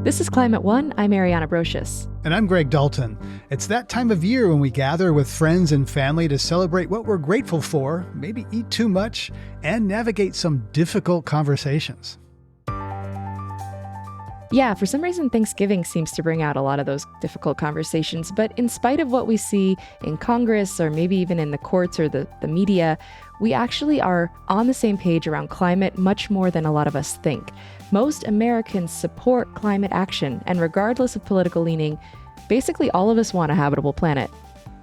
This is Climate One. I'm Ariana Brocious. And I'm Greg Dalton. It's that time of year when we gather with friends and family to celebrate what we're grateful for, maybe eat too much, and navigate some difficult conversations. Yeah, for some reason, Thanksgiving seems to bring out a lot of those difficult conversations. But in spite of what we see in Congress or maybe even in the courts or the media, we actually are on the same page around climate much more than a lot of us think. Most Americans support climate action, and regardless of political leaning, basically all of us want a habitable planet.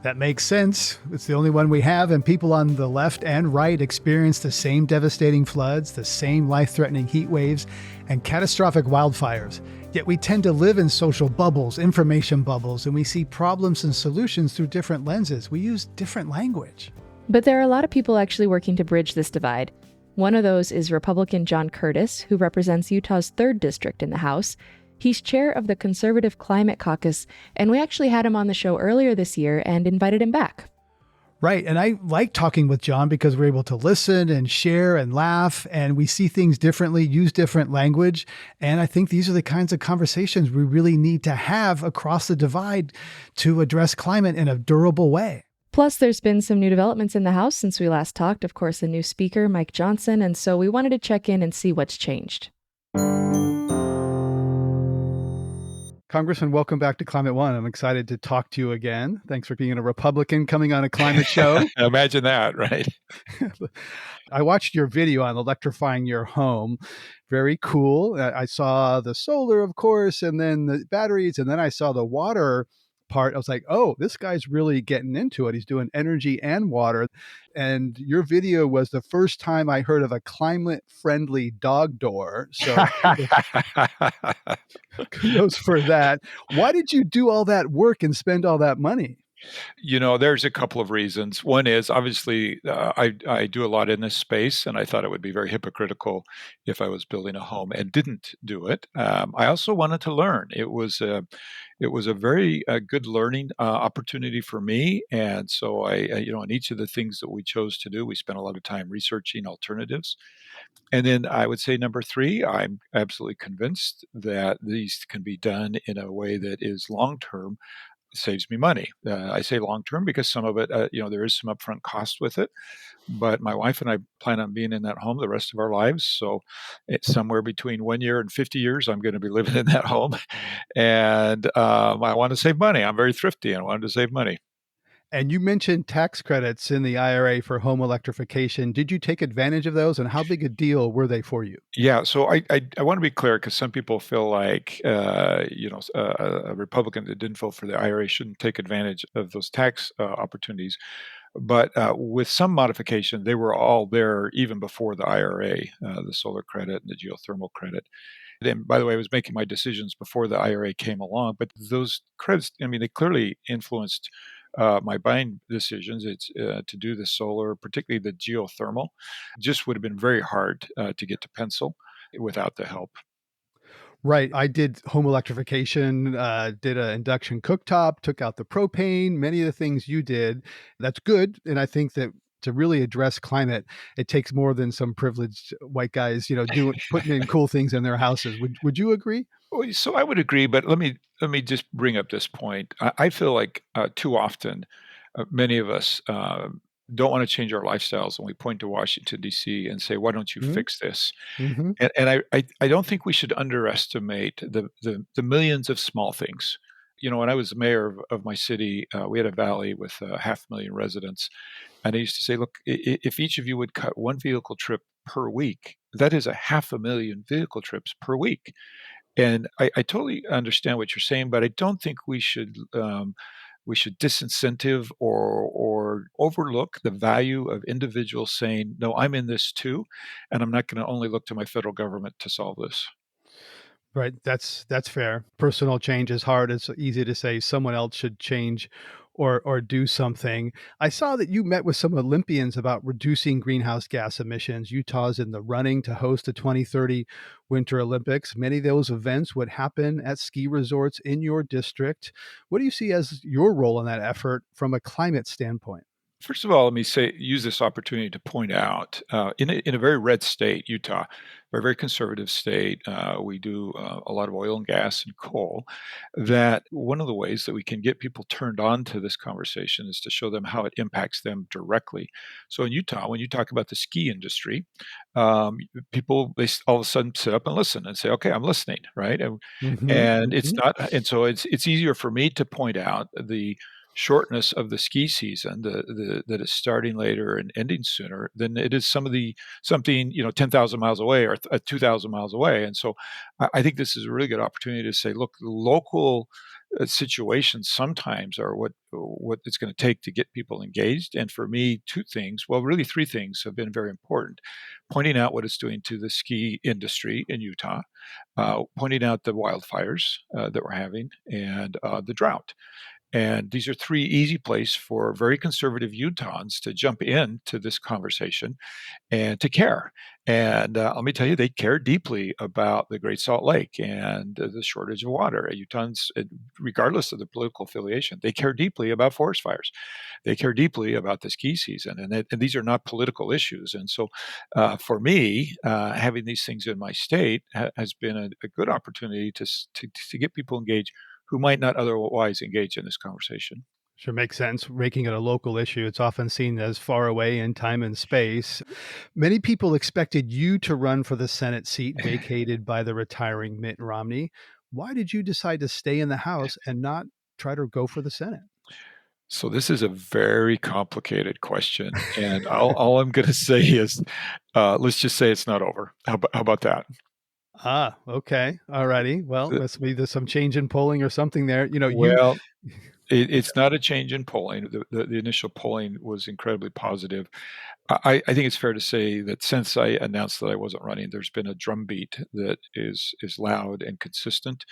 That makes sense. It's the only one we have, and people on the left and right experience the same devastating floods, the same life-threatening heat waves, and catastrophic wildfires. Yet we tend to live in social bubbles, information bubbles, and we see problems and solutions through different lenses. We use different language. But there are a lot of people actually working to bridge this divide. One of those is Republican John Curtis, who represents Utah's 3rd district in the House. He's chair of the Conservative Climate Caucus, and we actually had him on the show earlier this year and invited him back. Right. And I like talking with John because we're able to listen and share and laugh, and we see things differently, use different language. And I think these are the kinds of conversations we really need to have across the divide to address climate in a durable way. Plus, there's been some new developments in the House since we last talked. Of course, a new speaker, Mike Johnson, and so we wanted to check in and see what's changed. Congressman, welcome back to Climate One. I'm excited to talk to you again. Thanks for being a Republican coming on a climate show. Imagine that, right? I watched your video on electrifying your home. Very cool. I saw the solar, of course, and then the batteries, and then I saw the water part. I was like, oh, this guy's really getting into it. He's doing energy and water. And your video was the first time I heard of a climate-friendly dog door. So kudos for that. Why did you do all that work and spend all that money? You know, there's a couple of reasons. One is obviously I do a lot in this space, and I thought it would be very hypocritical if I was building a home and didn't do it. I also wanted to learn. It was a very good learning opportunity for me, and so in each of the things that we chose to do, we spent a lot of time researching alternatives. And then I would say number 3, I'm absolutely convinced that these can be done in a way that is long-term, saves me money. I say long-term because some of it, there is some upfront cost with it, but my wife and I plan on being in that home the rest of our lives. So it's somewhere between 1 year and 50 years, I'm going to be living in that home. And I want to save money. I'm very thrifty and I wanted to save money. And you mentioned tax credits in the IRA for home electrification. Did you take advantage of those, and how big a deal were they for you? Yeah, so I want to be clear because some people feel like a Republican that didn't vote for the IRA shouldn't take advantage of those tax opportunities. But with some modification, they were all there even before the IRA, the solar credit and the geothermal credit. And by the way, I was making my decisions before the IRA came along, but those credits, they clearly influenced my buying decisions. It's to do the solar, particularly the geothermal, just would have been very hard to get to pencil without the help. Right. I did home electrification, did an induction cooktop, took out the propane, many of the things you did. That's good. And I think that to really address climate, it takes more than some privileged white guys, putting in cool things in their houses. Would you agree? Well, so I would agree, but let me just bring up this point. I feel like too often, many of us don't want to change our lifestyles, and we point to Washington D.C. and say, "Why don't you fix this?" Mm-hmm. And I don't think we should underestimate the millions of small things. When I was the mayor of my city, we had a valley with 500,000 residents, and I used to say, "Look, if each of you would cut one vehicle trip per week, that is 500,000 vehicle trips per week." And I totally understand what you're saying, but I don't think we should disincentive or overlook the value of individuals saying, "No, I'm in this too, and I'm not going to only look to my federal government to solve this." Right. That's fair. Personal change is hard. It's easy to say someone else should change or do something. I saw that you met with some Olympians about reducing greenhouse gas emissions. Utah's in the running to host the 2030 Winter Olympics. Many of those events would happen at ski resorts in your district. What do you see as your role in that effort from a climate standpoint? First of all, let me use this opportunity to point out, in a very red state, Utah, very conservative state, we do a lot of oil and gas and coal, that one of the ways that we can get people turned on to this conversation is to show them how it impacts them directly. So in Utah, when you talk about the ski industry, people, all of a sudden sit up and listen and say, "Okay, I'm listening," right? Hmm. And it's Hmm. not, and so it's easier for me to point out the shortness of the ski season, that it's starting later and ending sooner than it is something 10,000 miles away or 2,000 miles away. And so I think this is a really good opportunity to say, look, local situations sometimes are what it's going to take to get people engaged. And for me, two things, well, really three things have been very important: pointing out what it's doing to the ski industry in Utah, pointing out the wildfires that we're having, and the drought. And these are three easy places for very conservative Utahns to jump into this conversation and to care. And let me tell you, they care deeply about the Great Salt Lake and the shortage of water. Utahns, regardless of their political affiliation, they care deeply about forest fires. They care deeply about the ski season, and these are not political issues. And so, for me, having these things in my state has been a good opportunity to get people engaged who might not otherwise engage in this conversation. Sure, makes sense. Making it a local issue, it's often seen as far away in time and space. Many people expected you to run for the Senate seat vacated by the retiring Mitt Romney. Why did you decide to stay in the House and not try to go for the Senate? So this is a very complicated question, and all I'm going to say is, let's just say it's not over. How about that? Ah, okay. Alrighty. Well, Uh, must be there's some change in polling or something there. You Well, it's not a change in polling. The initial polling was incredibly positive. I think it's fair to say that since I announced that I wasn't running, there's been a drumbeat that is loud and consistent,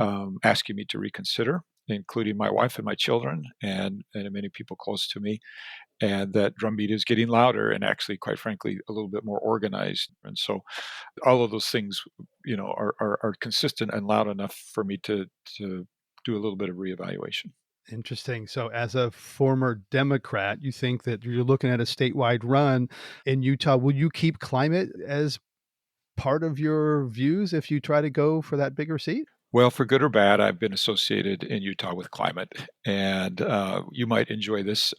asking me to reconsider, including my wife and my children, and many people close to me. And that drumbeat is getting louder and actually, quite frankly, a little bit more organized. And so all of those things, are consistent and loud enough for me to do a little bit of reevaluation. Interesting. So, as a former Democrat, you think that you're looking at a statewide run in Utah. Will you keep climate as part of your views if you try to go for that bigger seat? Well, for good or bad, I've been associated in Utah with climate, and you might enjoy this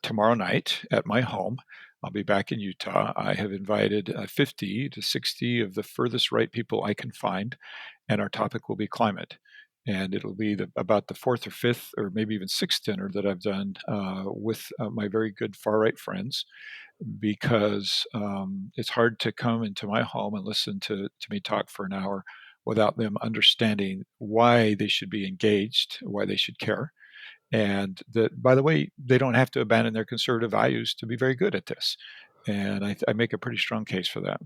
tomorrow night at my home. I'll be back in Utah. I have invited 50 to 60 of the furthest right people I can find, and our topic will be climate. And it'll be about the fourth or fifth, or maybe even sixth dinner that I've done with my very good far right friends, because it's hard to come into my home and listen to me talk for an hour without them understanding why they should be engaged, why they should care, and that, by the way, they don't have to abandon their conservative values to be very good at this. And I make a pretty strong case for that.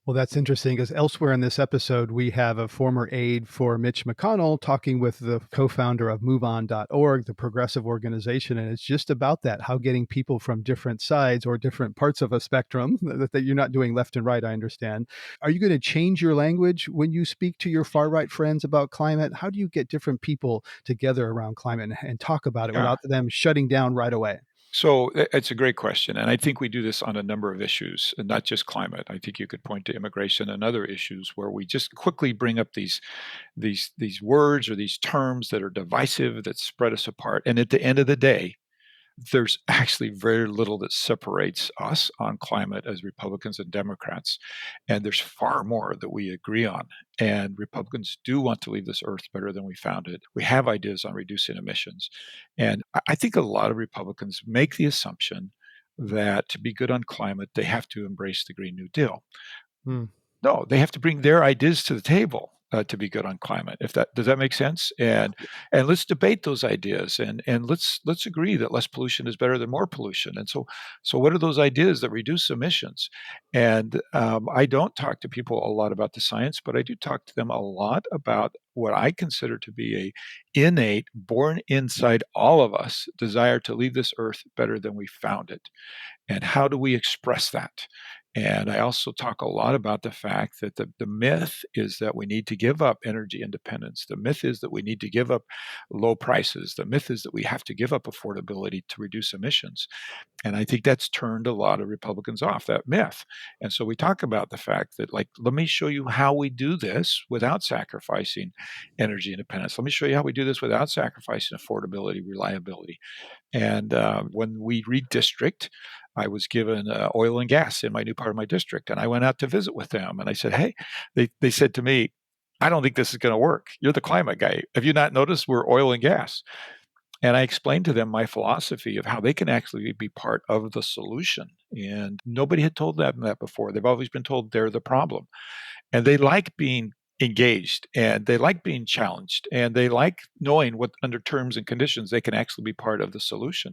Well, that's interesting because elsewhere in this episode, we have a former aide for Mitch McConnell talking with the co founder of MoveOn.org, the progressive organization. And it's just about that how getting people from different sides or different parts of a spectrum that you're not doing left and right, I understand. Are you going to change your language when you speak to your far right friends about climate? How do you get different people together around climate and talk about it Yeah. without them shutting down right away? So it's a great question, and I think we do this on a number of issues, and not just climate. I think you could point to immigration and other issues where we just quickly bring up these words or these terms that are divisive, that spread us apart. And at the end of the day, there's actually very little that separates us on climate as Republicans and Democrats. And there's far more that we agree on. And Republicans do want to leave this earth better than we found it. We have ideas on reducing emissions. And I think a lot of Republicans make the assumption that to be good on climate, they have to embrace the Green New Deal. Hmm. No, they have to bring their ideas to the table to be good on climate. If that does that make sense? And let's debate those ideas, and let's agree that less pollution is better than more pollution. And so what are those ideas that reduce emissions? And I don't talk to people a lot about the science, but I do talk to them a lot about what I consider to be a innate, born inside all of us, desire to leave this earth better than we found it. And how do we express that? And I also talk a lot about the fact that the myth is that we need to give up energy independence. The myth is that we need to give up low prices. The myth is that we have to give up affordability to reduce emissions. And I think that's turned a lot of Republicans off that myth. And so we talk about the fact that, like, let me show you how we do this without sacrificing energy independence. Let me show you how we do this without sacrificing affordability, reliability. And when we redistrict, I was given oil and gas in my new part of my district. And I went out to visit with them. And I said, hey, they said to me, I don't think this is going to work. You're the climate guy. Have you not noticed we're oil and gas? And I explained to them my philosophy of how they can actually be part of the solution. And nobody had told them that before. They've always been told they're the problem. And they like being engaged and they like being challenged and they like knowing what under terms and conditions they can actually be part of the solution.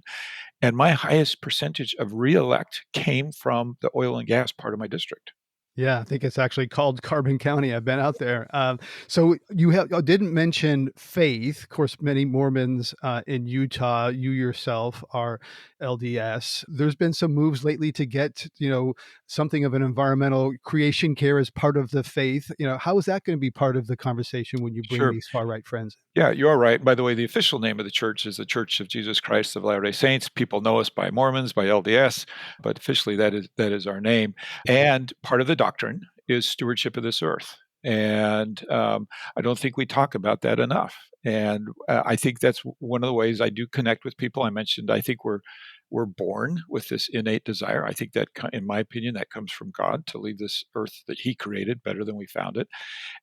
And my highest percentage of reelect came from the oil and gas part of my district. Yeah, I think it's actually called Carbon County. I've been out there. So you didn't mention faith. Of course, many Mormons in Utah, you yourself are LDS. There's been some moves lately to get, something of an environmental creation care as part of the faith. How is that going to be part of the conversation when you bring Sure. these far right friends? Yeah, you're right. By the way, the official name of the church is the Church of Jesus Christ of Latter-day Saints. People know us by Mormons, by LDS, but officially that is our name. And part of the doctrine is stewardship of this earth. And I don't think we talk about that enough. And I think that's one of the ways I do connect with people. I mentioned I think we're born with this innate desire. I think that, in my opinion, that comes from God to leave this earth that He created better than we found it.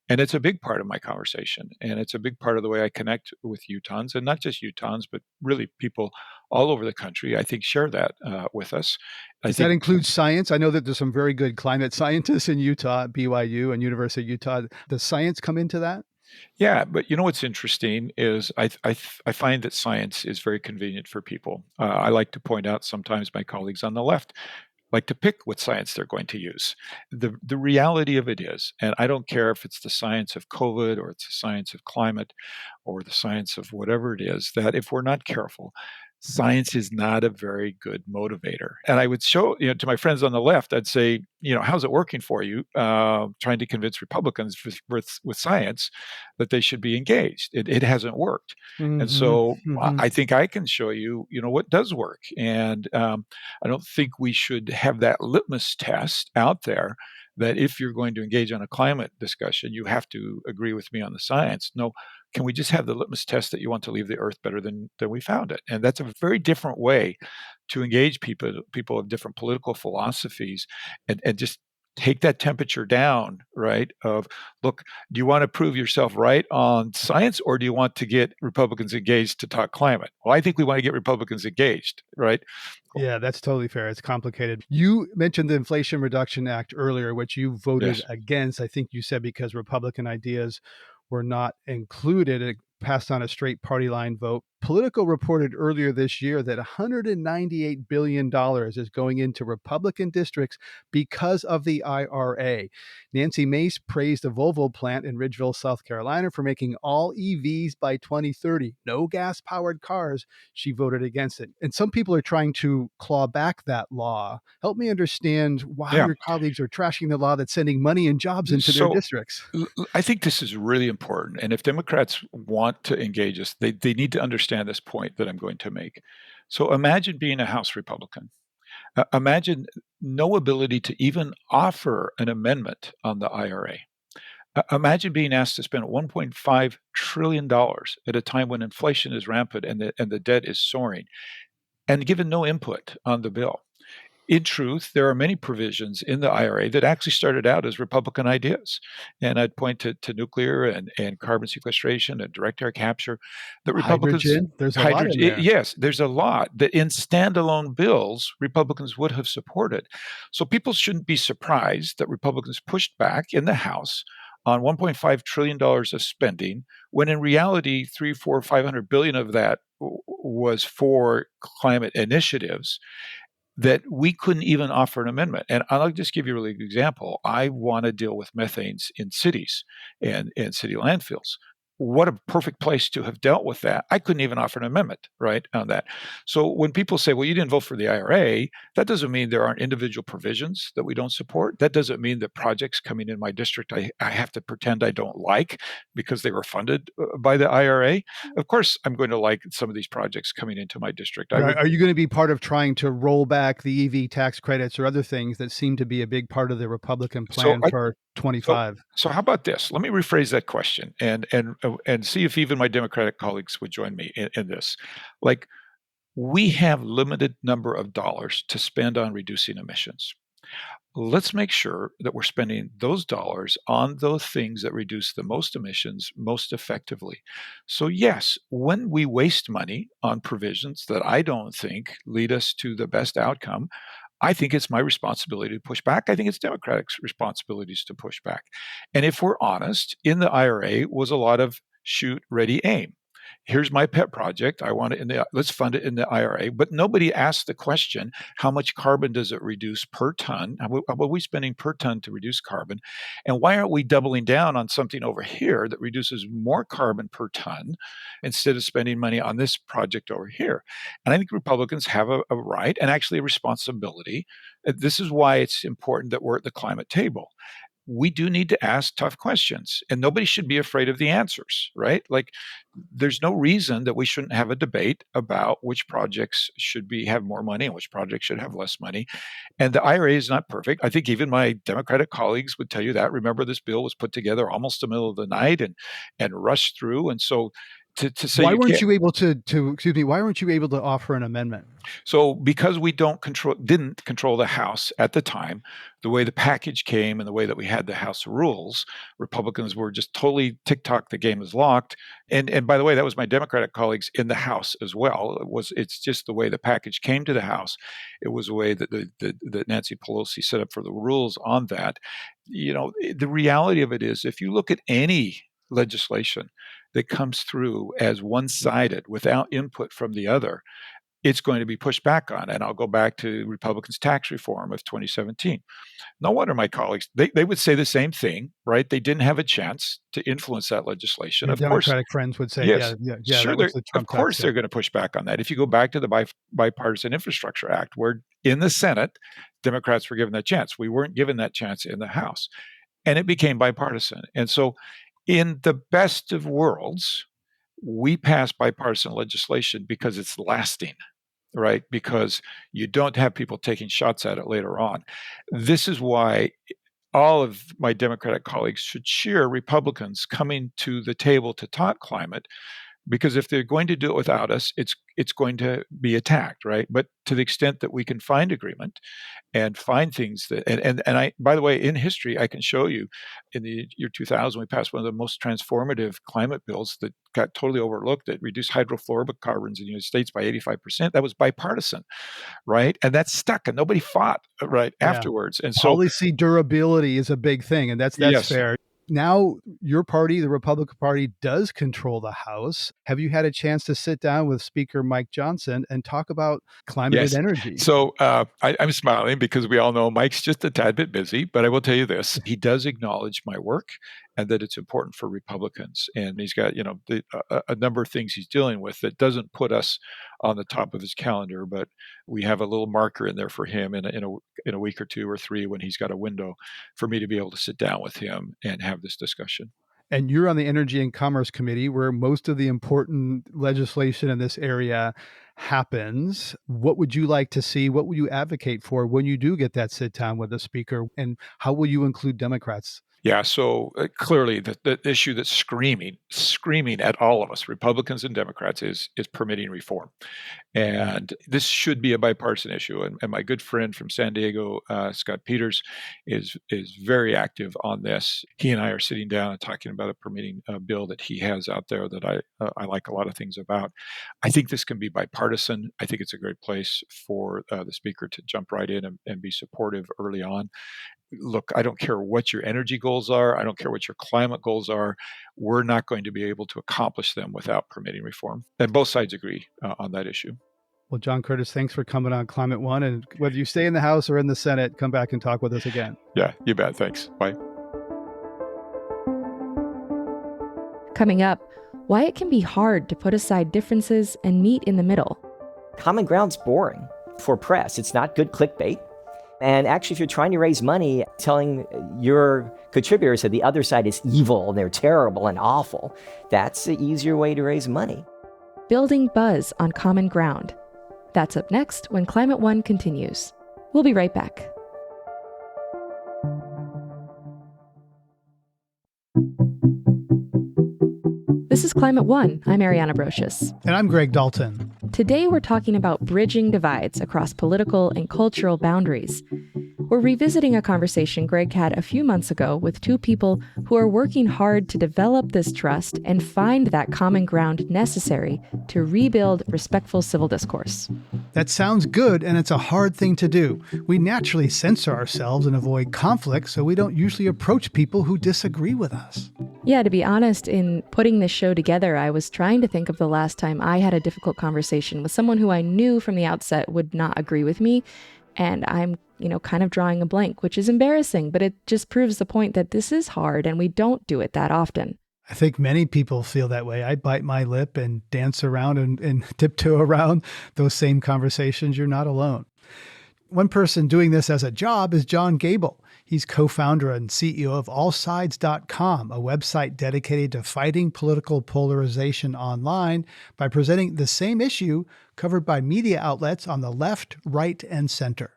And it's a big part of my conversation. And it's a big part of the way I connect with Utahns, and not just Utahns, but really people all over the country, I think, share that with us. Does that include science? I know that there's some very good climate scientists in Utah, BYU and University of Utah. Does science come into that? Yeah, but what's interesting is I find that science is very convenient for people. I like to point out sometimes my colleagues on the left like to pick what science they're going to use. The reality of it is, and I don't care if it's the science of COVID or it's the science of climate or the science of whatever it is, that if we're not careful, science is not a very good motivator. And I would show, to my friends on the left, I'd say, how's it working for you? Trying to convince Republicans with science that they should be engaged. It hasn't worked. And so I think I can show you, what does work. And I don't think we should have that litmus test out there that if you're going to engage on a climate discussion, you have to agree with me on the science. No, can we just have the litmus test that you want to leave the earth better than we found it? And that's a very different way to engage people of different political philosophies and just take that temperature down, right? Of, look, do you want to prove yourself right on science, or do you want to get Republicans engaged to talk climate? Well, I think we want to get Republicans engaged, right? Yeah, that's totally fair. It's complicated. You mentioned the Inflation Reduction Act earlier, which you voted Yes. against. I think you said because Republican ideas were not included. It passed on a straight party line vote. Politico reported earlier this year that $198 billion is going into Republican districts because of the IRA. Nancy Mace praised a Volvo plant in Ridgeville, South Carolina for making all EVs by 2030. No gas-powered cars. She voted against it. And some people are trying to claw back that law. Help me understand why Yeah. your colleagues are trashing the law that's sending money and jobs into their districts. I think this is really important. And if Democrats want to engage us, they need to understand this point that I'm going to make. So imagine being a House Republican. Imagine no ability to even offer an amendment on the IRA. Imagine being asked to spend $1.5 trillion at a time when inflation is rampant and the debt is soaring, and given no input on the bill. In truth, there are many provisions in the IRA that actually started out as Republican ideas. And I'd point to nuclear and carbon sequestration and direct air capture that Republicans. Hydrogen, there's a lot in there. Yes, there's a lot that in standalone bills, Republicans would have supported. So people shouldn't be surprised that Republicans pushed back in the House on $1.5 trillion of spending, when in reality, 3, 4, 500 billion of that was for climate initiatives that we couldn't even offer an amendment. And I'll just give you a really good example. I want to deal with methanes in cities and city landfills. what a perfect place to have dealt with that. I couldn't even offer an amendment, right, on that. So when people say, well, you didn't vote for the IRA, that doesn't mean there aren't individual provisions that we don't support. That doesn't mean that projects coming in my district I have to pretend I don't like because they were funded by the IRA. Of course, I'm going to like some of these projects coming into my district. Are you going to be part of trying to roll back the EV tax credits or other things that seem to be a big part of the Republican plan for 25? So how about this? Let me rephrase that question and see if even my Democratic colleagues would join me in this. Like, we have limited number of dollars to spend on reducing emissions. Let's make sure that we're spending those dollars on those things that reduce the most emissions most effectively. So yes, when we waste money on provisions that I don't think lead us to the best outcome, I think it's my responsibility to push back. I think it's Democrats' responsibilities to push back. And if we're honest, in the IRA was a lot of shoot, ready, aim. Here's my pet project. I want it in the let's fund it in the IRA. But nobody asked the question, how much carbon does it reduce per ton? How are we spending per ton to reduce carbon? And why aren't we doubling down on something over here that reduces more carbon per ton instead of spending money on this project over here? And I think Republicans have a right and actually a responsibility. This is why it's important that we're at the climate table. We do need to ask tough questions, and nobody should be afraid of the answers, right? Like, there's no reason that we shouldn't have a debate about which projects should have more money and which projects should have less money. And the IRA is not perfect. I think even my Democratic colleagues would tell you that. Remember, this bill was put together almost the middle of the night and rushed through. And so to say why you weren't can't, you able to excuse me, why weren't you able to offer an amendment? so because we didn't control the House at the time, the way the package came and the way that we had the House rules, Republicans were just totally TikTok, the game is locked. And by the way, that was my Democratic colleagues in the House as well. It's just the way the package came to the House. It was the way that that Nancy Pelosi set up for the rules on that. You know, the reality of it is, if you look at any legislation that comes through as one-sided without input from the other, it's going to be pushed back on. And I'll go back to Republicans' tax reform of 2017. No wonder my colleagues, they would say the same thing, right? They didn't have a chance to influence that legislation. Your Of course, Democratic friends would say, yes, that was the of Trump course tax. they're going to push back on that. If you go back to the Bipartisan Infrastructure Act, where in the Senate, Democrats were given that chance. We weren't given that chance in the House. And it became bipartisan. And so in the best of worlds, we pass bipartisan legislation because it's lasting, right? Because you don't have people taking shots at it later on. This is why all of my Democratic colleagues should cheer Republicans coming to the table to talk climate, because if they're going to do it without us, it's going to be attacked, right? But to the extent that we can find agreement and find things that and I, by the way, in history, I can show you in the year 2000 we passed one of the most transformative climate bills that got totally overlooked, that reduced hydrofluorocarbons in the United States by 85%. That was bipartisan, right? And that stuck, and nobody fought right afterwards. And so policy durability is a big thing, and that's yes. fair. Now your party, the Republican Party, does control the House. Have you had a chance to sit down with Speaker Mike Johnson and talk about climate and energy? So I'm smiling because we all know Mike's just a tad bit busy, but I will tell you this. He does acknowledge my work and that it's important for Republicans. And he's got, a number of things he's dealing with that doesn't put us on the top of his calendar, but we have a little marker in there for him in a week or two or three when he's got a window for me to be able to sit down with him and have this discussion. And you're on the Energy and Commerce Committee, where most of the important legislation in this area happens. What would you like to see? What will you advocate for when you do get that sit down with the speaker? And how will you include Democrats? Yeah, so clearly the issue that's screaming at all of us, Republicans and Democrats, is permitting reform. And this should be a bipartisan issue. And my good friend from San Diego, Scott Peters, is very active on this. He and I are sitting down and talking about a permitting bill that he has out there that I like a lot of things about. I think this can be bipartisan. I think it's a great place for the speaker to jump right in and be supportive early on. Look, I don't care what your energy goals are. I don't care what your climate goals are. We're not going to be able to accomplish them without permitting reform. And both sides agree on that issue. Well, John Curtis, thanks for coming on Climate One. And whether you stay in the House or in the Senate, come back and talk with us again. Yeah, you bet. Thanks. Bye. Coming up, why it can be hard to put aside differences and meet in the middle. Common ground's boring for press. It's not good clickbait. And actually, if you're trying to raise money, telling your contributors that the other side is evil and they're terrible and awful, that's the easier way to raise money. Building buzz on common ground. That's up next when Climate One continues. We'll be right back. This is Climate One. I'm Ariana Brocious. And I'm Greg Dalton. Today we're talking about bridging divides across political and cultural boundaries. We're revisiting a conversation Greg had a few months ago with two people who are working hard to develop this trust and find that common ground necessary to rebuild respectful civil discourse. That sounds good, and it's a hard thing to do. We naturally censor ourselves and avoid conflict, so we don't usually approach people who disagree with us. Yeah, to be honest, in putting this show together, I was trying to think of the last time I had a difficult conversation with someone who I knew from the outset would not agree with me. And I'm, kind of drawing a blank, which is embarrassing, but it just proves the point that this is hard and we don't do it that often. I think many people feel that way. I bite my lip and dance around and tiptoe around those same conversations. You're not alone. One person doing this as a job is John Gable. He's co-founder and CEO of allsides.com, a website dedicated to fighting political polarization online by presenting the same issue covered by media outlets on the left, right, and center.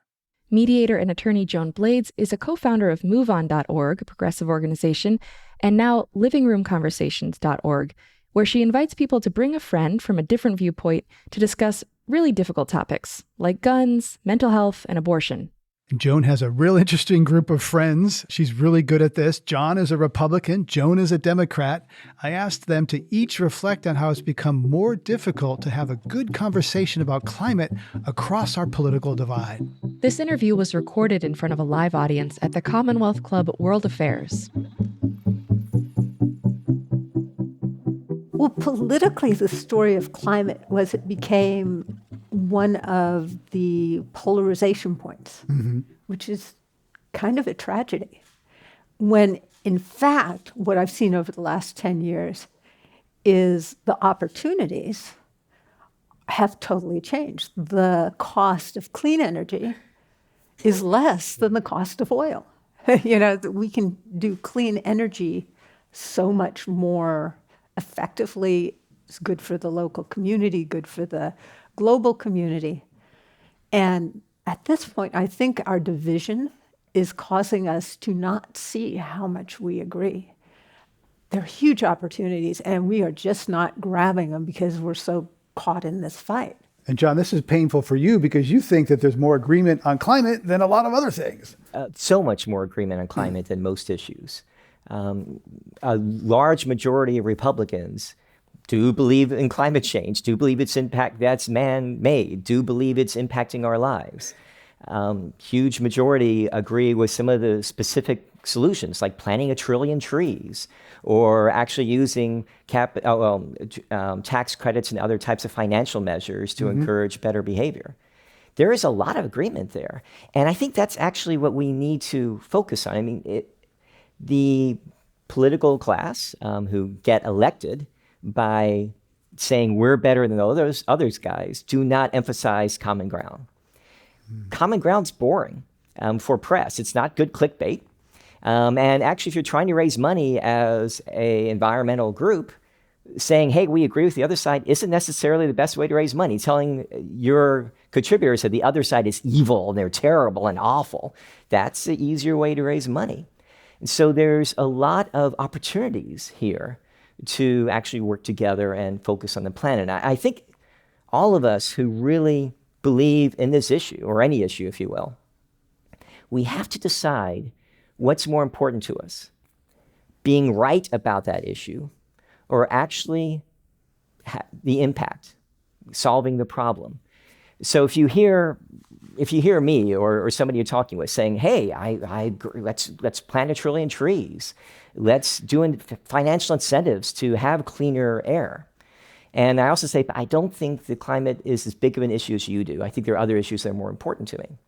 Mediator and attorney Joan Blades is a co-founder of MoveOn.org, a progressive organization, and now livingroomconversations.org, where she invites people to bring a friend from a different viewpoint to discuss really difficult topics like guns, mental health, and abortion. Joan has a real interesting group of friends. She's really good at this. John is a Republican. Joan is a Democrat. I asked them to each reflect on how it's become more difficult to have a good conversation about climate across our political divide. This interview was recorded in front of a live audience at the Commonwealth Club World Affairs. Well, politically, the story of climate was it became one of the polarization points, which is kind of a tragedy. When, in fact, what I've seen over the last 10 years is the opportunities have totally changed. The cost of clean energy is less than the cost of oil. We can do clean energy so much more effectively. It's good for the local community, good for the global community. And at this point, I think our division is causing us to not see how much we agree. There are huge opportunities, and we are just not grabbing them because we're so caught in this fight. And John, this is painful for you because you think that there's more agreement on climate than a lot of other things. So much more agreement on climate than most issues. A large majority of Republicans do believe in climate change, do believe its impact that's man-made, do believe it's impacting our lives. Huge majority agree with some of the specific solutions, like planting 1 trillion trees, or actually using tax credits and other types of financial measures to encourage better behavior. There is a lot of agreement there. And I think that's actually what we need to focus on. I mean, the political class who get elected by saying we're better than those guys do not emphasize common ground. Common ground's boring for press. It's not good clickbait. And actually, if you're trying to raise money as an environmental group, saying, hey, we agree with the other side isn't necessarily the best way to raise money. Telling your contributors that the other side is evil and they're terrible and awful, that's the easier way to raise money. And so there's a lot of opportunities here to actually work together and focus on the planet. I think all of us who really believe in this issue, or any issue, if you will, we have to decide what's more important to us, being right about that issue, or actually the impact, solving the problem. So if you hear me or somebody you're talking with saying, hey, I agree, let's plant 1 trillion trees, let's do financial incentives to have cleaner air. And I also say, I don't think the climate is as big of an issue as you do. I think there are other issues that are more important to me.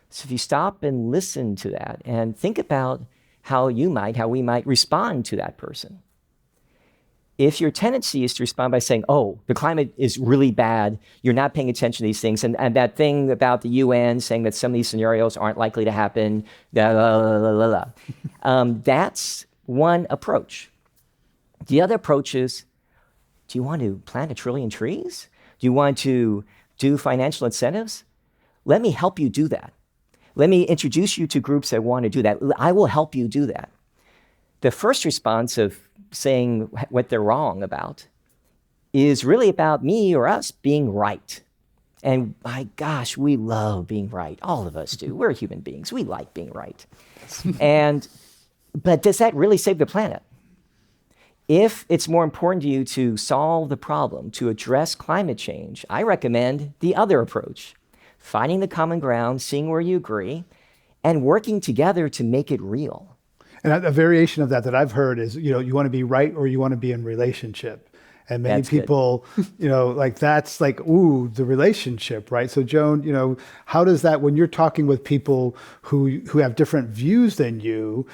So if you stop and listen to that and think about how we might respond to that person, If your tendency is to respond by saying, oh, the climate is really bad, you're not paying attention to these things, and that thing about the UN saying that some of these scenarios aren't likely to happen, that's one approach. The other approach is, do you want to plant 1 trillion trees? Do you want to do financial incentives? Let me help you do that. Let me introduce you to groups that want to do that. I will help you do that. The first response of saying what they're wrong about is really about me or us being right. And my gosh, we love being right. All of us do. We're human beings. We like being right. But does that really save the planet? If it's more important to you to solve the problem, to address climate change, I recommend the other approach, finding the common ground, seeing where you agree, and working together to make it real. And a variation of that I've heard is, you want to be right or you want to be in relationship. And many people, that's like, ooh, the relationship, right? So Joan, how does that, when you're talking with people who have different views than you,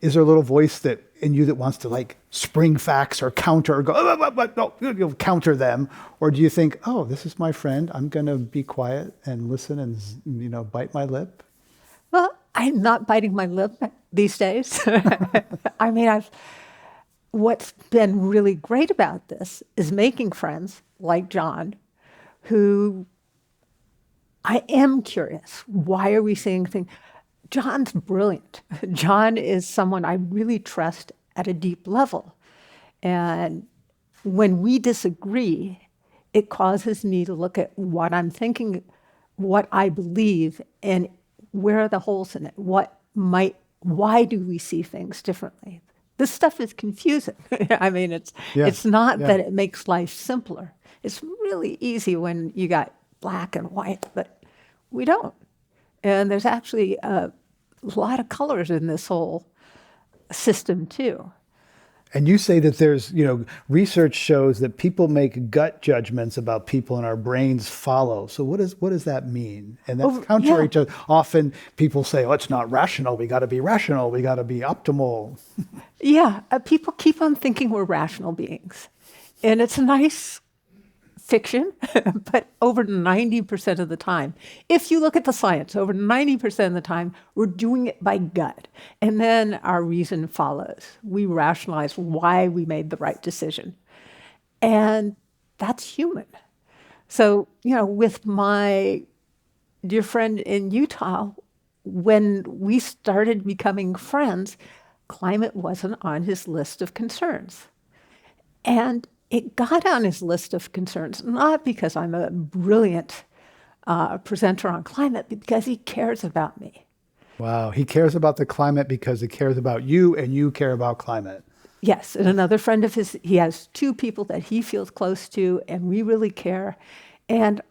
is there a little voice in you that wants to spring facts or counter or go, counter them? Or do you think, oh, this is my friend, I'm going to be quiet and listen and, bite my lip? Well, I'm not biting my lip these days. I mean, what's been really great about this is making friends like John, who I am curious. Why are we seeing things? John's brilliant. John is someone I really trust at a deep level. And when we disagree, it causes me to look at what I'm thinking, what I believe, and where are the holes in it? Why do we see things differently? This stuff is confusing. I mean, it's not that it makes life simpler. It's really easy when you got black and white, but we don't. And there's actually a lot of colors in this whole system too. And you say that there's, research shows that people make gut judgments about people and our brains follow. So what does that mean? And that's contrary to often people say, oh, it's not rational. We got to be rational. We got to be optimal. People keep on thinking we're rational beings. And it's a nice fiction, but over 90% of the time, if you look at the science, over 90% of the time, we're doing it by gut. And then our reason follows. We rationalize why we made the right decision. And that's human. So, with my dear friend in Utah, when we started becoming friends, climate wasn't on his list of concerns. And it got on his list of concerns, not because I'm a brilliant presenter on climate, but because he cares about me. Wow, he cares about the climate because he cares about you and you care about climate. Yes, and another friend of his, he has 2 people that he feels close to, and we really care. And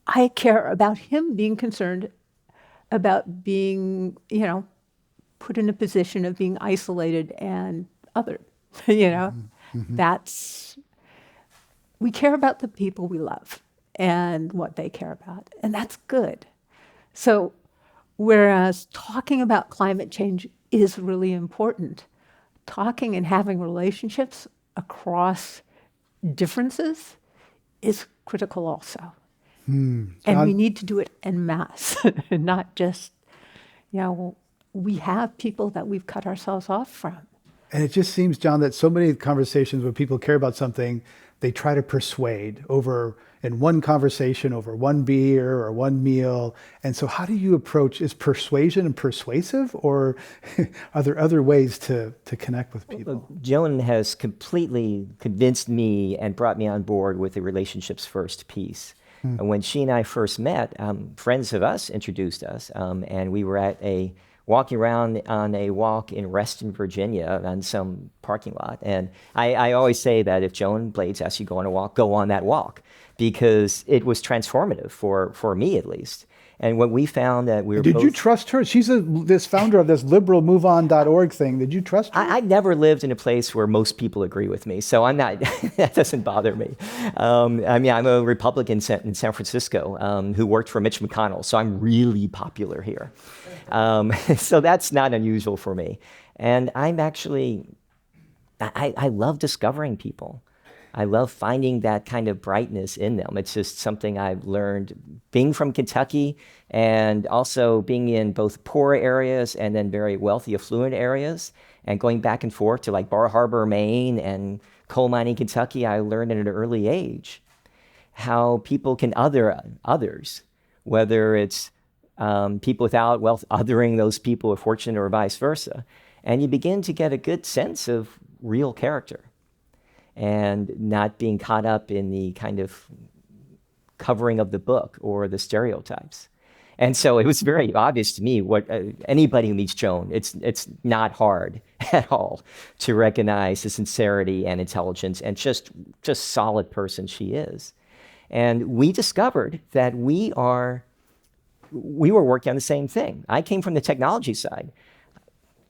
I care about him being concerned about being, put in a position of being isolated and othered, Mm-hmm. We care about the people we love and what they care about, and that's good. So whereas talking about climate change is really important, talking and having relationships across differences is critical also. And we need to do it en masse, not just, we have people that we've cut ourselves off from. And it just seems, John, that so many conversations when people care about something, they try to persuade in one conversation, over one beer or one meal. And so how do you approach, is persuasion and persuasive, or are there other ways to connect with people? Well, Joan has completely convinced me and brought me on board with the relationships first piece. And when she and I first met, friends of us introduced us, and we were walking around on a walk in Reston, Virginia, on some parking lot. And I always say that if Joan Blades asks you to go on a walk, go on that walk, because it was transformative for me at least. And when we found that we were Did you trust her? She's this founder of this liberal moveon.org thing. Did you trust her? I never lived in a place where most people agree with me, so I'm not, that doesn't bother me. I'm a Republican in San Francisco who worked for Mitch McConnell, so I'm really popular here. So that's not unusual for me. And I'm I love discovering people. I love finding that kind of brightness in them. It's just something I've learned being from Kentucky and also being in both poor areas and then very wealthy, affluent areas, and going back and forth to like Bar Harbor, Maine and coal mining Kentucky. I learned at an early age how people can other others, whether it's people without wealth othering those people with fortune or vice versa. And you begin to get a good sense of real character and not being caught up in the kind of covering of the book or the stereotypes. And so it was very obvious to me what anybody who meets Joan, it's not hard at all to recognize the sincerity and intelligence and just solid person she is. And we discovered that we were working on the same thing. I came from the technology side.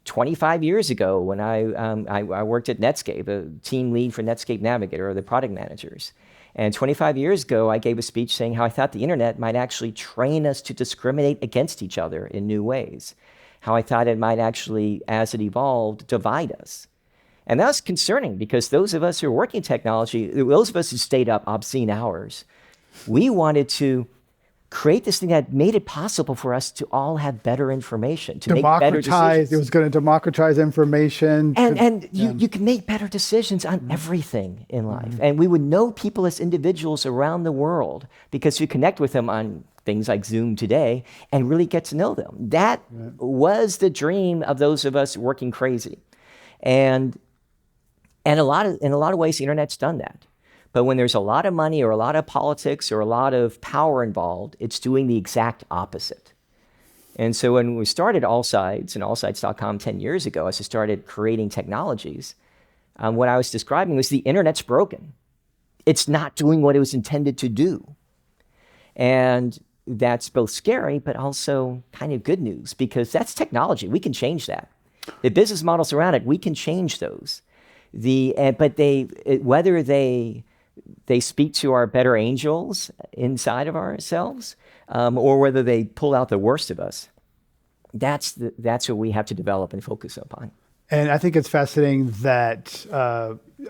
25 years ago, when I worked at Netscape, a team lead for Netscape Navigator, or the product managers. And 25 years ago, I gave a speech saying how I thought the internet might actually train us to discriminate against each other in new ways. How I thought it might actually, as it evolved, divide us. And that was concerning because those of us who are working in technology, those of us who stayed up obscene hours, we wanted to create this thing that made it possible for us to all have better information, to make better decisions. It was going to democratize information. And you can make better decisions on everything in life. And we would know people as individuals around the world because we connect with them on things like Zoom today and really get to know them. That was the dream of those of us working crazy. And in a lot of ways, the internet's done that. But when there's a lot of money or a lot of politics or a lot of power involved, it's doing the exact opposite. And so when we started AllSides and allsides.com 10 years ago, as I started creating technologies, what I was describing was the internet's broken. It's not doing what it was intended to do. And that's both scary, but also kind of good news because that's technology. We can change that. The business models around it, we can change those. But whether they speak to our better angels inside of ourselves, or whether they pull out the worst of us, that's what we have to develop and focus upon. And I think it's fascinating that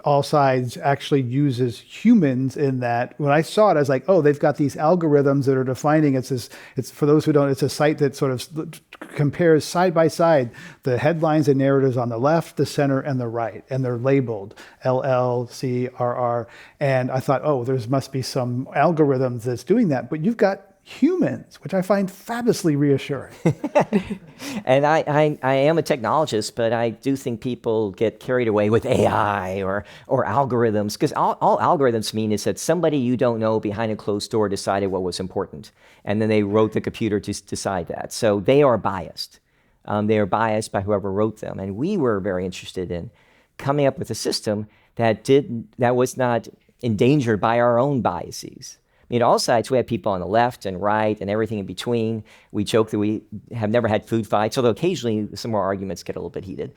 AllSides actually uses humans in that. When I saw it, I was like, oh, they've got these algorithms that are defining it's for those who don't, it's a site that sort of compares side by side the headlines and narratives on the left, the center, and the right. And they're labeled LL, C, RR. And I thought, oh, there must be some algorithms that's doing that. But you've got humans, which I find fabulously reassuring. And I am a technologist, but I do think people get carried away with AI or algorithms, because all algorithms mean is that somebody you don't know behind a closed door decided what was important, and then they wrote the computer to decide that. So they are biased. They are biased by whoever wrote them. And we were very interested in coming up with a system that was not endangered by our own biases. I mean, AllSides, we have people on the left and right and everything in between. We joke that we have never had food fights, although occasionally some of our arguments get a little bit heated.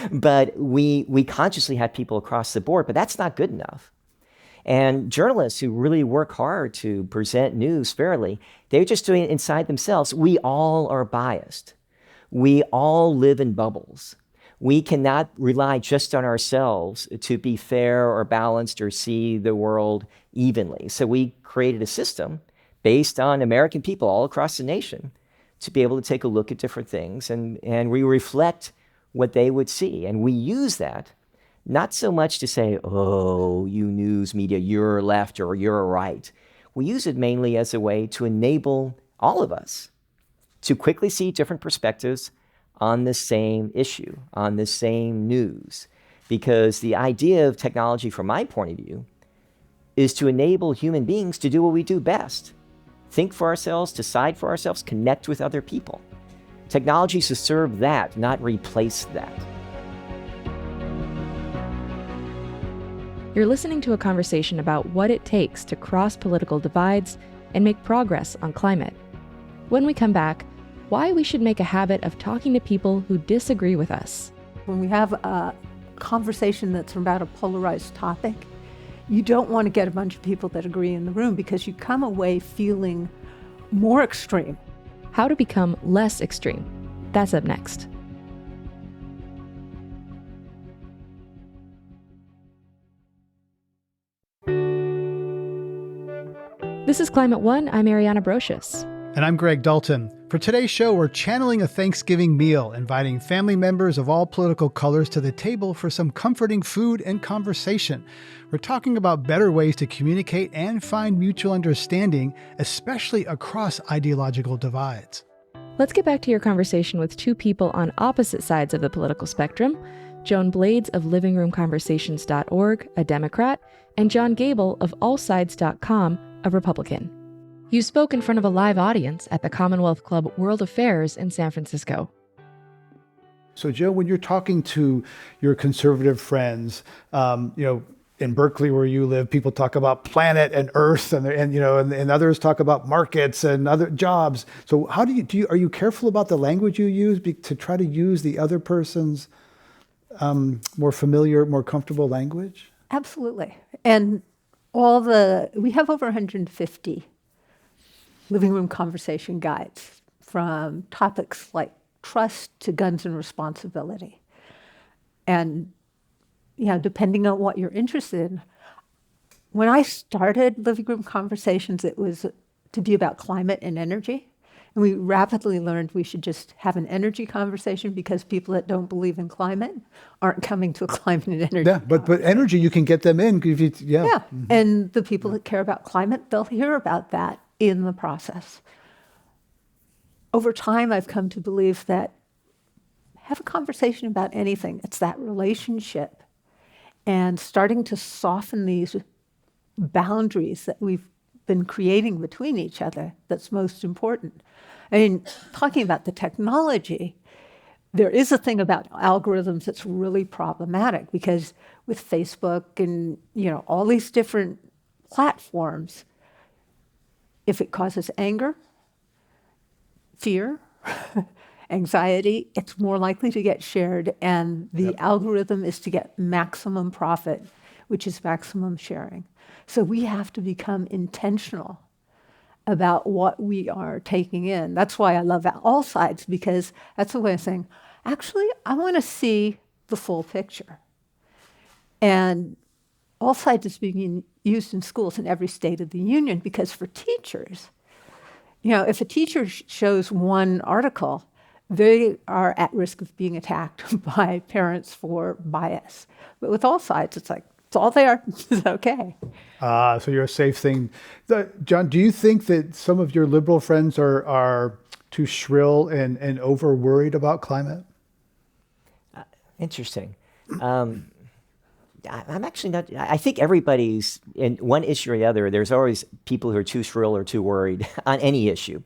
But we consciously have people across the board, but that's not good enough. And journalists who really work hard to present news fairly, they're just doing it inside themselves. We all are biased. We all live in bubbles. We cannot rely just on ourselves to be fair or balanced or see the world evenly. So we created a system based on American people all across the nation to be able to take a look at different things, and we reflect what they would see. And we use that not so much to say, oh, you news media, you're left or you're right. We use it mainly as a way to enable all of us to quickly see different perspectives on the same issue, on the same news. Because the idea of technology, from my point of view, is to enable human beings to do what we do best. Think for ourselves, decide for ourselves, connect with other people. Technology is to serve that, not replace that. You're listening to a conversation about what it takes to cross political divides and make progress on climate. When we come back, why we should make a habit of talking to people who disagree with us. When we have a conversation that's about a polarized topic, you don't want to get a bunch of people that agree in the room because you come away feeling more extreme. How to become less extreme. That's up next. This is Climate One. I'm Ariana Brocious. And I'm Greg Dalton. For today's show, we're channeling a Thanksgiving meal, inviting family members of all political colors to the table for some comforting food and conversation. We're talking about better ways to communicate and find mutual understanding, especially across ideological divides. Let's get back to your conversation with two people on opposite sides of the political spectrum. Joan Blades of livingroomconversations.org, a Democrat, and John Gable of allsides.com, a Republican. You spoke in front of a live audience at the Commonwealth Club World Affairs in San Francisco. So, Joe, when you're talking to your conservative friends, in Berkeley where you live, people talk about planet and Earth, and others talk about markets and other jobs. So, how are you careful about the language you use to try to use the other person's more familiar, more comfortable language? Absolutely. And we have over 150 living room conversation guides, from topics like trust to guns and responsibility. And depending on what you're interested in. When I started living room conversations, it was to be about climate and energy. And we rapidly learned we should just have an energy conversation because people that don't believe in climate aren't coming to a climate and energy. Yeah, but energy, you can get them in. Yeah. Mm-hmm. And the people that care about climate, they'll hear about that in the process. Over time, I've come to believe that have a conversation about anything. It's that relationship and starting to soften these boundaries that we've been creating between each other that's most important. I mean, talking about the technology, there is a thing about algorithms that's really problematic because with Facebook and all these different platforms, if it causes anger, fear, anxiety, it's more likely to get shared, and the algorithm is to get maximum profit, which is maximum sharing. So we have to become intentional about what we are taking in. That's why I love all sides, because that's a way of saying, actually, I want to see the full picture. And all sides is being used in schools in every state of the union, because for teachers, if a teacher shows one article, they are at risk of being attacked by parents for bias. But with all sides, it's like, it's all there. It's okay. So you're a safe thing. John, do you think that some of your liberal friends are too shrill and over worried about climate? Interesting. I'm actually not. I think everybody's in one issue or the other. There's always people who are too shrill or too worried on any issue.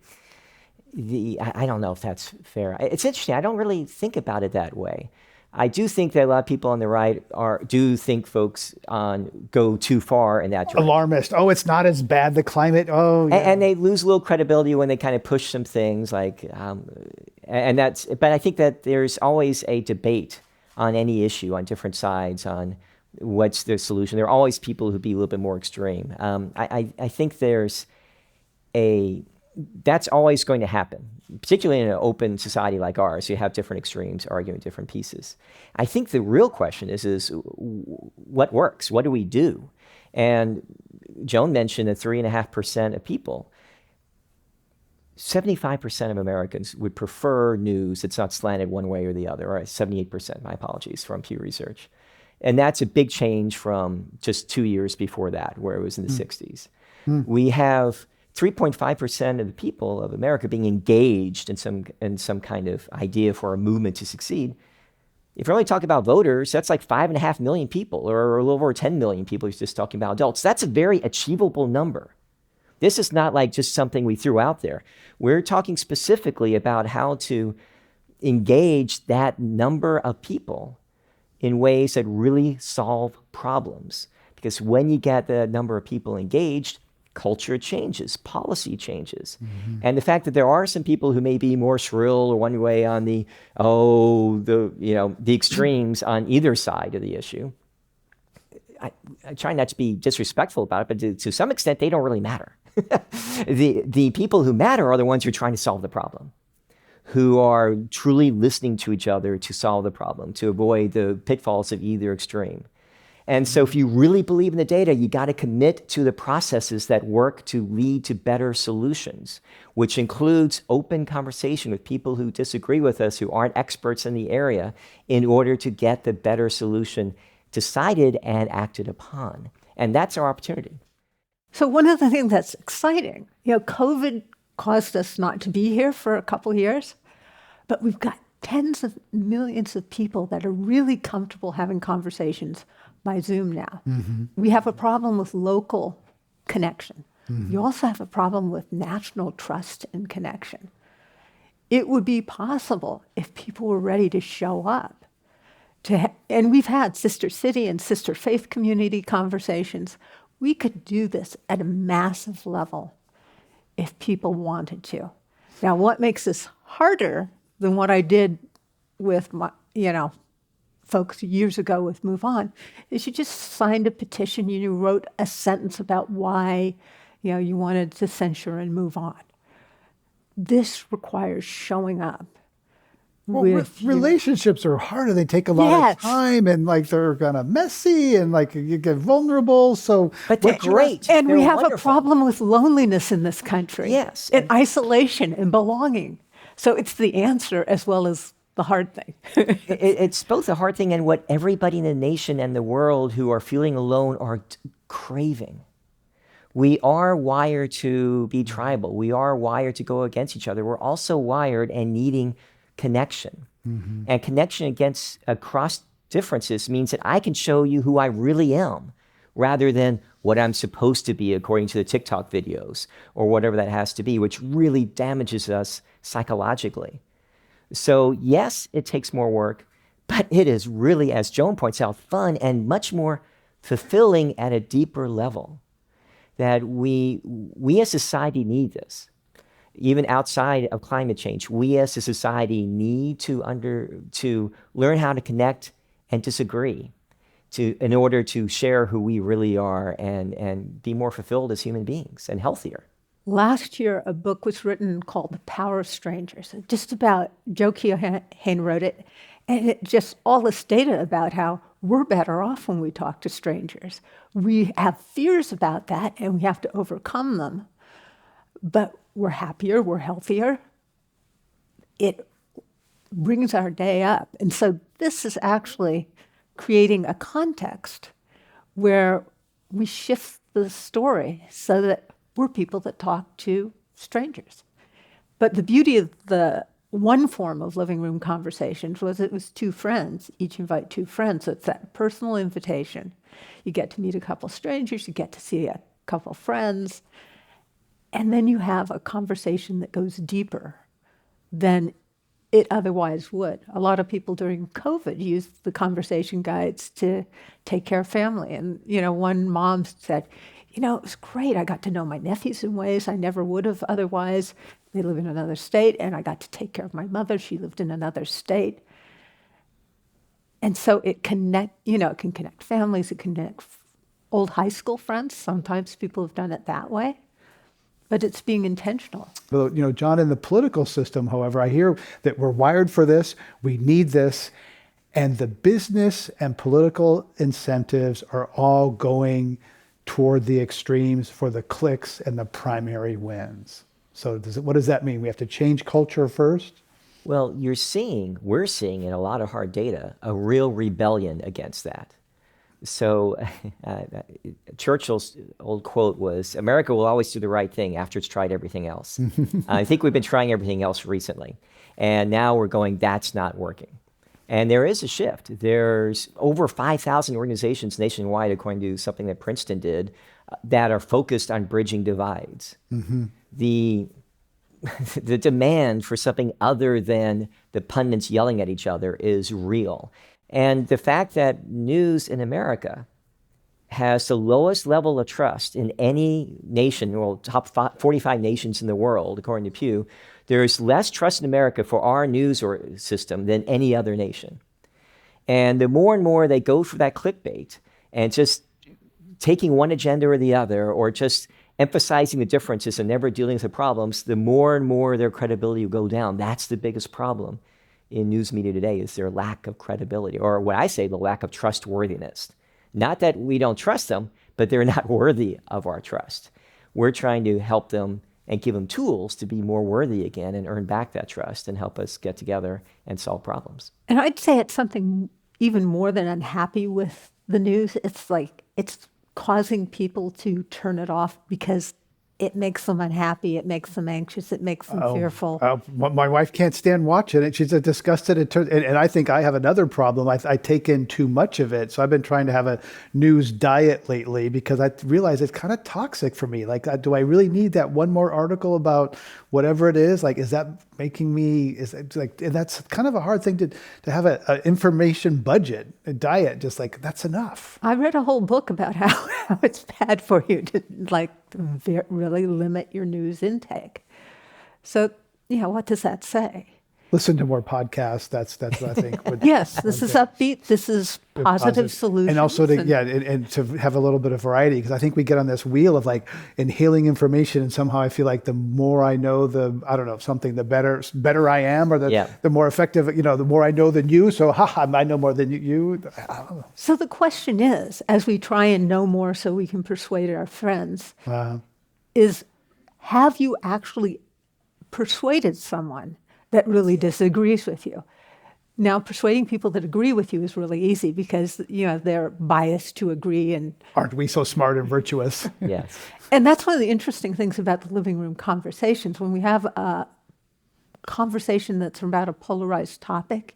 I don't know if that's fair. It's interesting. I don't really think about it that way. I do think that a lot of people on the right do think folks go too far in that direction. Alarmist. Oh, it's not as bad, the climate. Oh, yeah. And they lose a little credibility when they kind of push some things like, but I think that there's always a debate on any issue on different sides on what's the solution. There are always people who be a little bit more extreme. I think that's always going to happen, particularly in an open society like ours. You have different extremes arguing different pieces. I think the real question is what works? What do we do? And Joan mentioned that 3.5% of people, 75% of Americans would prefer news that's not slanted one way or the other, or 78%, my apologies, from Pew Research. And that's a big change from just 2 years before that, where it was in the 60s. We have 3.5% of the people of America being engaged in some kind of idea for a movement to succeed. If you're only talking about voters, that's like 5.5 million people, or a little over 10 million people. He's just talking about adults. That's a very achievable number. This is not like just something we threw out there. We're talking specifically about how to engage that number of people in ways that really solve problems. Because when you get the number of people engaged, culture changes, policy changes. Mm-hmm. And the fact that there are some people who may be more shrill or one way on the extremes on either side of the issue, I try not to be disrespectful about it, but to some extent, they don't really matter. The people who matter are the ones who are trying to solve the problem, who are truly listening to each other to solve the problem, to avoid the pitfalls of either extreme. And so if you really believe in the data, you got to commit to the processes that work to lead to better solutions, which includes open conversation with people who disagree with us, who aren't experts in the area, in order to get the better solution decided and acted upon. And that's our opportunity. So one of the things that's exciting, COVID caused us not to be here for a couple of years, but we've got tens of millions of people that are really comfortable having conversations by Zoom now. We have a problem with local connection. You also have a problem with national trust and connection. It would be possible if people were ready to show up. And we've had sister city and sister faith community conversations. We could do this at a massive level if people wanted to. Now, what makes this harder than what I did with my, folks years ago with Move On, is you just signed a petition, you wrote a sentence about why, you wanted to censure and move on. This requires showing up. Well, relationships are harder. They take a lot of time, and they're kind of messy, and you get vulnerable. So, but they're great. And they're we have wonderful. a problem with loneliness in this country. Yes, and isolation and belonging. So it's the answer as well as the hard thing. It's both a hard thing and what everybody in the nation and the world who are feeling alone are craving. We are wired to be tribal. We are wired to go against each other. We're also wired and needing connection. And connection across differences means that I can show you who I really am rather than what I'm supposed to be according to the TikTok videos or whatever that has to be, which really damages us psychologically. So yes, it takes more work, but it is really, as Joan points out, fun and much more fulfilling at a deeper level. That we as society need this. Even outside of climate change, we as a society need to learn how to connect and disagree in order to share who we really are and be more fulfilled as human beings and healthier. Last year, a book was written called The Power of Strangers. Just about, Joe Keohane wrote it, and it just all this data about how we're better off when we talk to strangers. We have fears about that, and we have to overcome them. But we're happier, we're healthier. It brings our day up. And so this is actually creating a context where we shift the story so that we're people that talk to strangers. But the beauty of the one form of living room conversations was it was two friends, each invite two friends. So it's that personal invitation. You get to meet a couple strangers, you get to see a couple friends, and then you have a conversation that goes deeper than it otherwise would. A lot of people during COVID used the conversation guides to take care of family. And, one mom said, it was great. I got to know my nephews in ways I never would have otherwise. They live in another state, and I got to take care of my mother. She lived in another state. And so it can connect families, it can connect old high school friends. Sometimes people have done it that way, but it's being intentional. Well, John, in the political system, however, I hear that we're wired for this, we need this, and the business and political incentives are all going toward the extremes for the clicks and the primary wins. So what does that mean? We have to change culture first? Well, we're seeing in a lot of hard data, a real rebellion against that. So Churchill's old quote was, America will always do the right thing after it's tried everything else. I think we've been trying everything else recently. And now we're going, that's not working. And there is a shift. There's over 5,000 organizations nationwide, according to something that Princeton did, that are focused on bridging divides. The demand for something other than the pundits yelling at each other is real. And the fact that news in America has the lowest level of trust in any nation, well, top 45 nations in the world, according to Pew, there's less trust in America for our news system than any other nation. And the more and more they go for that clickbait and just taking one agenda or the other, or just emphasizing the differences and never dealing with the problems, the more and more their credibility will go down. That's the biggest problem in news media today, is their lack of credibility, or what I say, the lack of trustworthiness. Not that we don't trust them, but they're not worthy of our trust. We're trying to help them and give them tools to be more worthy again and earn back that trust and help us get together and solve problems. And I'd say it's something even more than unhappy with the news. It's like it's causing people to turn it off because it makes them unhappy, it makes them anxious, it makes them fearful. My wife can't stand watching it. She's disgusted. And I think I have another problem. I take in too much of it. So I've been trying to have a news diet lately because I realize it's kind of toxic for me. Like, do I really need that one more article about whatever it is? Like, is that making me, and that's kind of a hard thing to have an information budget, a diet, just like, that's enough. I read a whole book about how it's bad for you to really limit your news intake. So, what does that say? Listen to more podcasts. That's what I think. Yes, this is upbeat. This is positive solutions. And also to have a little bit of variety, because I think we get on this wheel of like inhaling information, and somehow I feel like the more I know, the better I am, or the more effective, the more I know than you. So I know more than you. I don't know. So the question is, as we try and know more so we can persuade our friends, is have you actually persuaded someone that really disagrees with you? Now, persuading people that agree with you is really easy because, they're biased to agree. And aren't we so smart and virtuous? Yes. And that's one of the interesting things about the living room conversations. When we have a conversation that's about a polarized topic,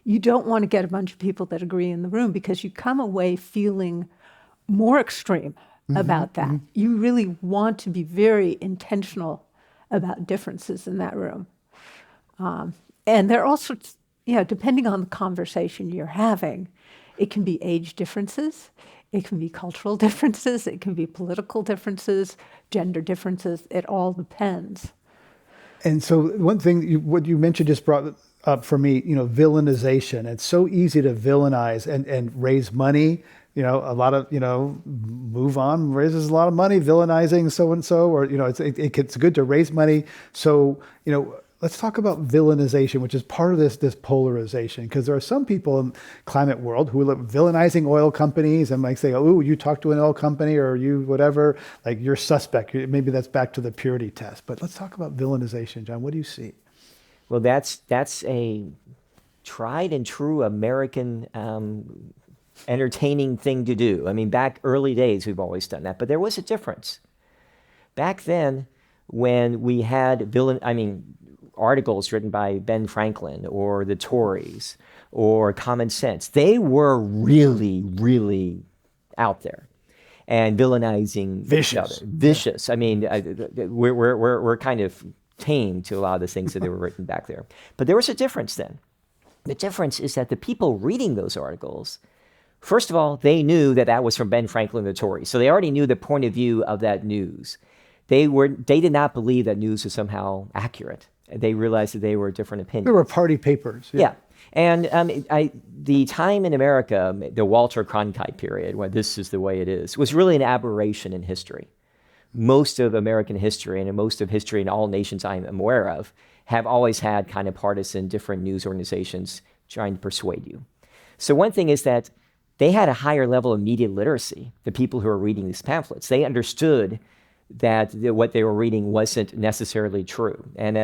you don't want to get a bunch of people that agree in the room because you come away feeling more extreme about that. Mm-hmm. You really want to be very intentional about differences in that room. And there are all sorts, depending on the conversation you're having, it can be age differences, it can be cultural differences, it can be political differences, gender differences. It all depends. And so one thing, what you mentioned just brought up for me, villainization. It's so easy to villainize and raise money. A lot of, move on, raises a lot of money, villainizing so-and-so, or, it's good to raise money. So, let's talk about villainization, which is part of this polarization, because there are some people in climate world who are villainizing oil companies and say, oh, you talk to an oil company or you whatever, like you're suspect. Maybe that's back to the purity test. But let's talk about villainization, John. What do you see? Well, that's a tried and true American entertaining thing to do. I mean, back early days, we've always done that. But there was a difference. Back then, when we had articles written by Ben Franklin or the Tories or Common Sense, they were really, really out there and villainizing each other. Vicious. I mean, we're kind of tame to a lot of the things that they were written back there. But there was a difference then. The difference is that the people reading those articles, first of all, they knew that was from Ben Franklin and the Tories. So they already knew the point of view of that news. They did not believe that news was somehow accurate. They realized that they were different opinions. They were party papers. Yeah. And the time in America, the Walter Cronkite period, when this is the way it is, was really an aberration in history. Most of American history and most of history in all nations I'm aware of have always had kind of partisan different news organizations trying to persuade you. So one thing is that they had a higher level of media literacy, the people who are reading these pamphlets. They understood that what they were reading wasn't necessarily true. And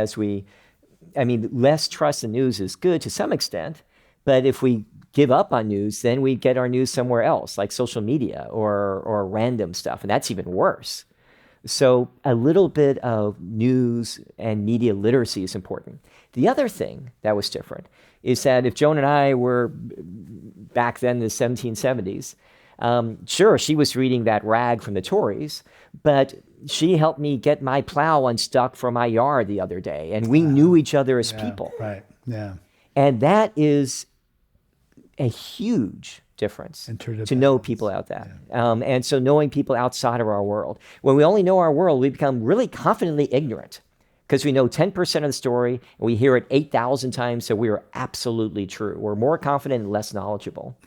less trust in news is good to some extent, but if we give up on news, then we get our news somewhere else, like social media or random stuff, and that's even worse. So a little bit of news and media literacy is important. The other thing that was different is that if Joan and I were back then in the 1770s, sure, she was reading that rag from the Tories, but she helped me get my plow unstuck from my yard the other day, and we knew each other as people. Right, yeah. And that is a huge difference to know people out there. Yeah. And so knowing people outside of our world. When we only know our world, we become really confidently ignorant because we know 10% of the story, and we hear it 8,000 times, so we are absolutely true. We're more confident and less knowledgeable,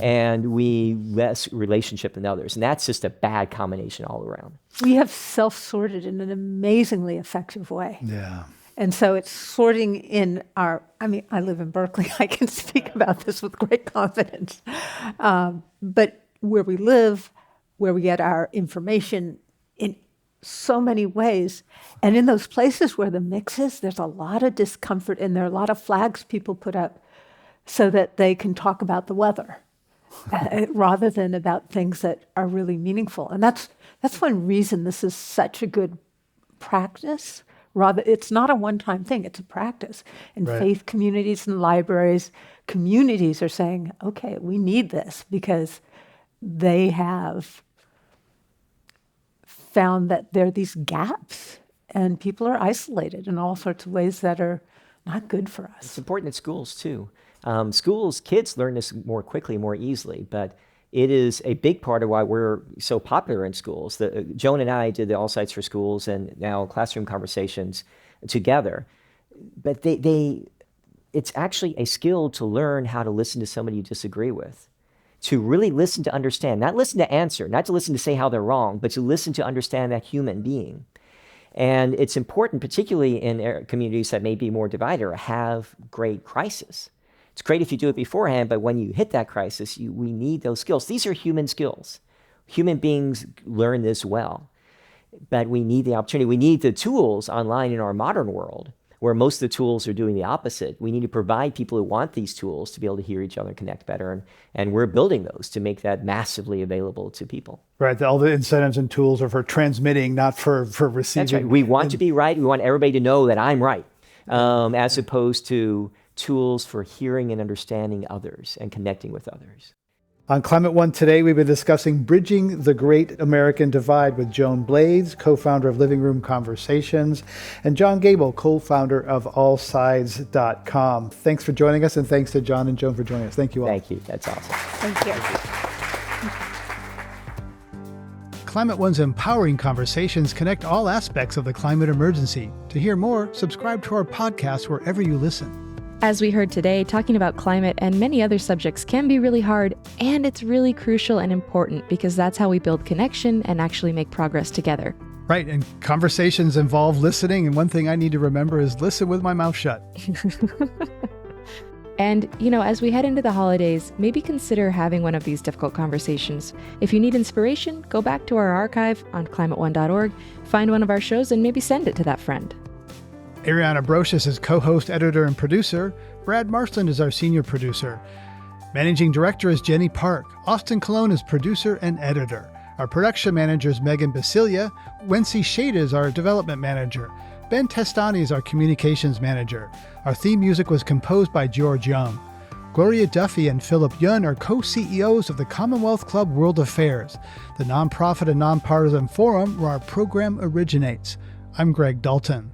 and we less relationship than others. And that's just a bad combination all around. We have self-sorted in an amazingly effective way. Yeah. And so it's sorting in I live in Berkeley. I can speak about this with great confidence. But where we live, where we get our information in so many ways. And in those places where the mix is, there's a lot of discomfort and there are a lot of flags people put up so that they can talk about the weather rather than about things that are really meaningful. And that's one reason this is such a good practice. It's not a one-time thing, it's a practice. And Right. faith communities and libraries, communities are saying, okay, we need this because they have found that there are these gaps and people are isolated in all sorts of ways that are not good for us. It's important in schools too. Schools, kids learn this more quickly, more easily, but it is a big part of why we're so popular in schools. Joan and I did the All Sites for Schools and now Classroom Conversations together. But it's actually a skill to learn how to listen to somebody you disagree with, to really listen to understand, not listen to answer, not to listen to say how they're wrong, but to listen to understand that human being. And it's important, particularly in communities that may be more divided or have great crisis. It's great if you do it beforehand, but when you hit that crisis, we need those skills. These are human skills. Human beings learn this well, but we need the opportunity. We need the tools online in our modern world where most of the tools are doing the opposite. We need to provide people who want these tools to be able to hear each other and connect better. And we're building those to make that massively available to people. Right. All the incentives and tools are for transmitting, not for receiving. That's right. We want to be right. We want everybody to know that I'm right, as opposed to tools for hearing and understanding others and connecting with others. On Climate One today, we've been discussing Bridging the Great American Divide with Joan Blades, co-founder of Living Room Conversations, and John Gable, co-founder of allsides.com. Thanks for joining us, and thanks to John and Joan for joining us. Thank you all. Thank you. That's awesome. Thank you. Climate One's empowering conversations connect all aspects of the climate emergency. To hear more, subscribe to our podcast wherever you listen. As we heard today, talking about climate and many other subjects can be really hard, and it's really crucial and important because that's how we build connection and actually make progress together. Right, and conversations involve listening, and one thing I need to remember is listen with my mouth shut. And, as we head into the holidays, maybe consider having one of these difficult conversations. If you need inspiration, go back to our archive on climateone.org, find one of our shows, and maybe send it to that friend. Ariana Brocious is co-host, editor, and producer. Brad Marsland is our senior producer. Managing director is Jenny Park. Austin Colon is producer and editor. Our production manager is Megan Basilia. Wency Shade is our development manager. Ben Testani is our communications manager. Our theme music was composed by George Young. Gloria Duffy and Philip Yun are co-CEOs of the Commonwealth Club World Affairs, the nonprofit and nonpartisan forum where our program originates. I'm Greg Dalton.